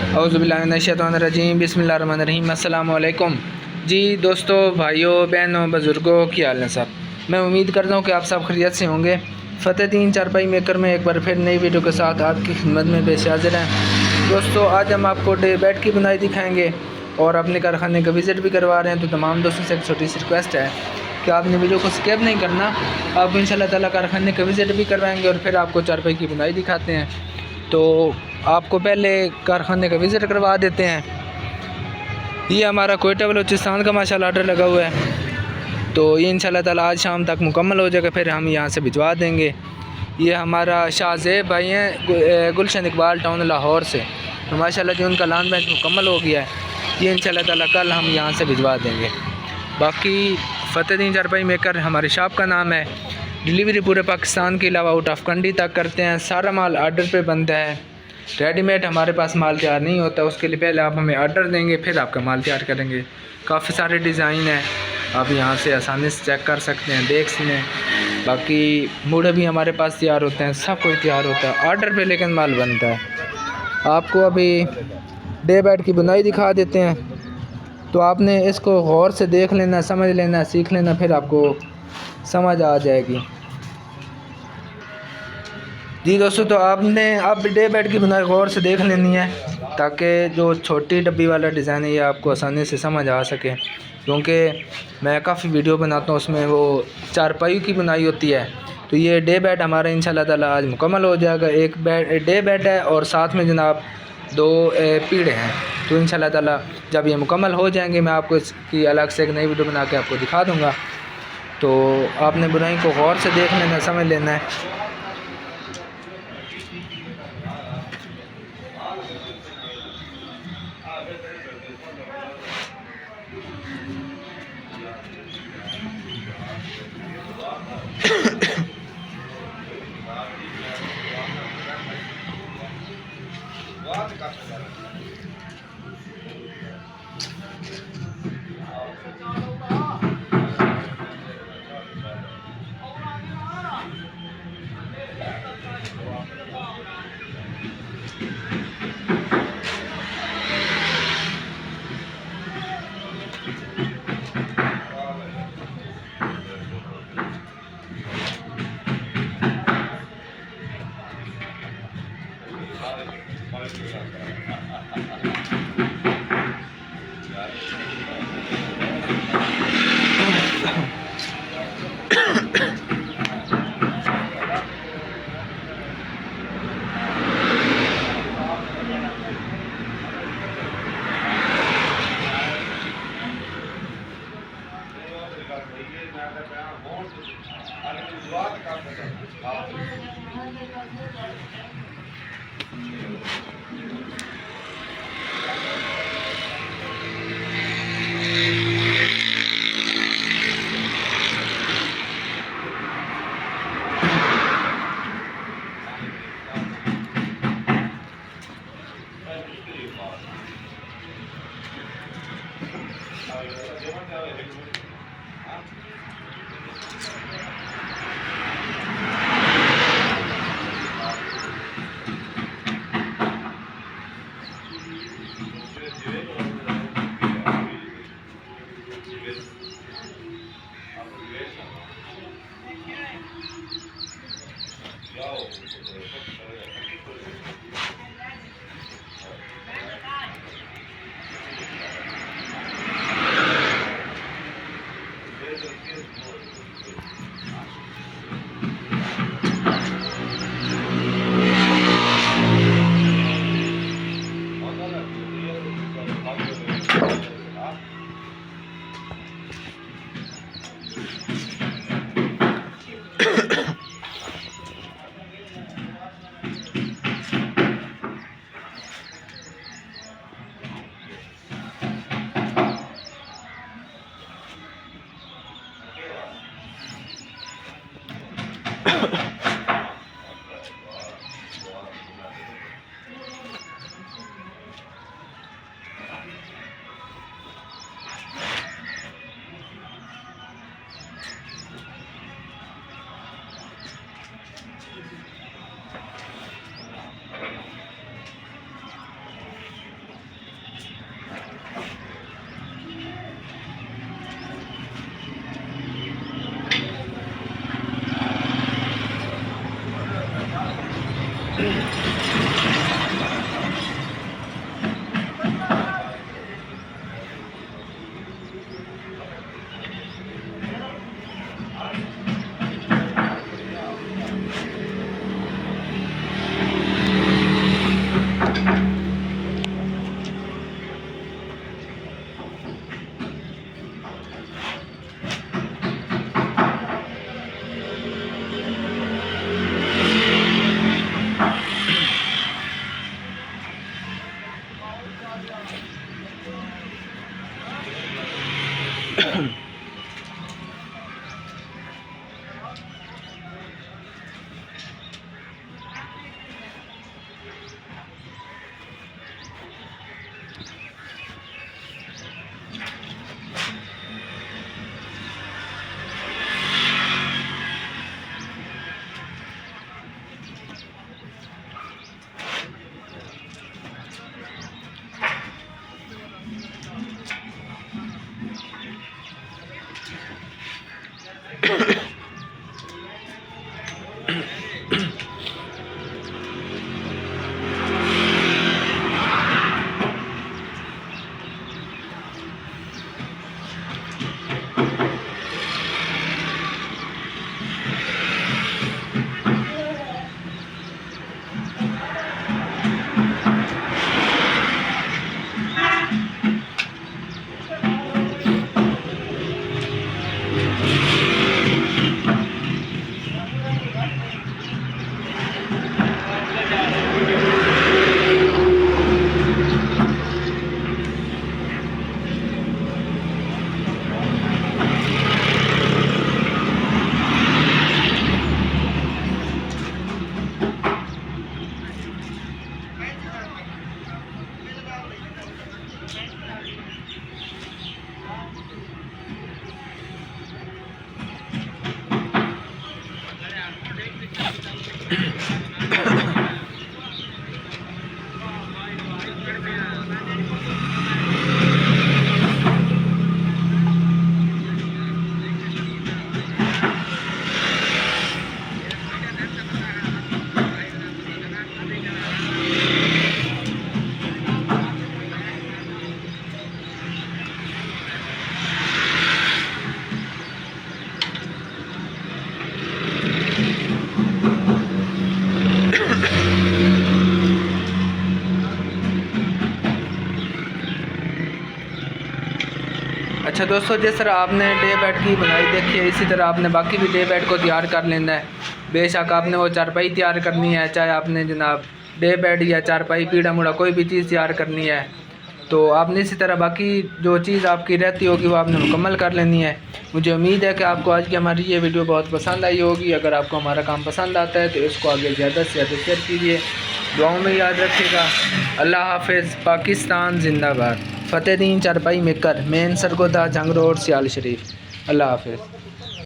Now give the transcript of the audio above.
औज़ुबिल्लाहिमिनश्शैतानिर्रजीम बिस्मिल्लाहिर्रहमानिर्रहीम। अस्सलाम वालेकुम जी दोस्तों, भाइयों, बहनों, बुज़ुर्गों, क्या हाल है सब। मैं उम्मीद करता हूँ कि आप सब खैरियत से होंगे। फ़तेह चारपाई मेकर में एक बार फिर नई वीडियो के साथ आपकी खिदमत में पेश हाज़िर हैं। दोस्तों, आज हम आपको डे बेड की बुनाई दिखाएँगे और अपने कारखाने का विज़िट भी करवा रहे हैं। तो तमाम दोस्तों से एक छोटी सी रिक्वेस्ट है कि आपने वीडियो को स्किप नहीं करना। आपको इंशाल्लाह ताला कारखाने का विज़िट भी करवाएंगे और फिर आपको चारपाई की बुनाई दिखाते हैं। तो आपको पहले कारखाने का विज़िट करवा देते हैं। ये हमारा कोयटा बलूचिस्तान का माशाल्लाह ऑर्डर लगा हुआ है। तो ये इंशाल्लाह ताला आज शाम तक मुकम्मल हो जाएगा, फिर हम यहाँ से भिजवा देंगे। ये हमारा शाहज़ेब भाई हैं गुलशन इकबाल टाउन लाहौर से। तो माशाल्लाह जी उनका लॉन बैच मुकम्मल हो गया है। ये इंशाल्लाह ताला कल हम यहाँ से भिजवा देंगे। बाकी फ़तेह चारपाई मेकर हमारे शॉप का नाम है। डिलीवरी पूरे पाकिस्तान के अलावा आउट ऑफ कंट्री तक करते हैं। सारा माल आर्डर पे बनता है। रेडीमेड हमारे पास माल तैयार नहीं होता। उसके लिए पहले आप हमें आर्डर देंगे, फिर आपका माल तैयार करेंगे। काफ़ी सारे डिज़ाइन हैं, आप यहाँ से आसानी से चेक कर सकते हैं, देख सकते हैं। बाकी मूढ़े भी हमारे पास तैयार होते हैं, सब कुछ तैयार होता है आर्डर पे, लेकिन माल बनता है। आपको अभी डे बेड की बुनाई दिखा देते हैं। तो आपने इसको गौर से देख लेना, समझ लेना, सीख लेना, फिर आपको समझ आ जाएगी जी दोस्तों। तो आपने अब डे बेड की बुनाई गौर से देख लेनी है, ताकि जो छोटी डब्बी वाला डिज़ाइन है ये आपको आसानी से समझ आ सके। क्योंकि मैं काफ़ी वीडियो बनाता हूँ, उसमें वो चारपाई की बुनाई होती है। तो ये डे बेड हमारा इंशाल्लाह ताला आज मुकम्मल हो जाएगा। एक डे बेड है और साथ में जनाब दो पीढ़े हैं। तो इंशाल्लाह ताला जब ये मुकम्मल हो जाएंगे, मैं आपको इसकी अलग से एक नई वीडियो बना के आपको दिखा दूँगा। तो आपने बुनाई को गौर से देख लेना, समझ लेना है। अच्छा दोस्तों, जिस तरह आपने डे बेड की बनाई देखी है, इसी तरह आपने बाकी भी डे बेड को तैयार कर लेना है। बेशक आपने वो चारपाई तैयार करनी है, चाहे आपने जनाब डे बेड या चारपाई पीड़ा मुड़ा कोई भी चीज़ तैयार करनी है, तो आपने इसी तरह बाकी जो चीज़ आपकी रहती होगी वो आपने मुकम्मल कर लेनी है। मुझे उम्मीद है कि आपको आज की हमारी ये वीडियो बहुत पसंद आई होगी। अगर आपको हमारा काम पसंद आता है तो इसको आगे ज़्यादा से ज़्यादा शेयर कीजिए। दुआओं में याद रखिएगा। अल्लाह हाफिज़। पाकिस्तान जिंदाबाद। फ़तेह दीन चारपाई मेकर, मेन सरगोदा, जंग रोड, सियाल शरीफ। अल्लाह हाफिज़।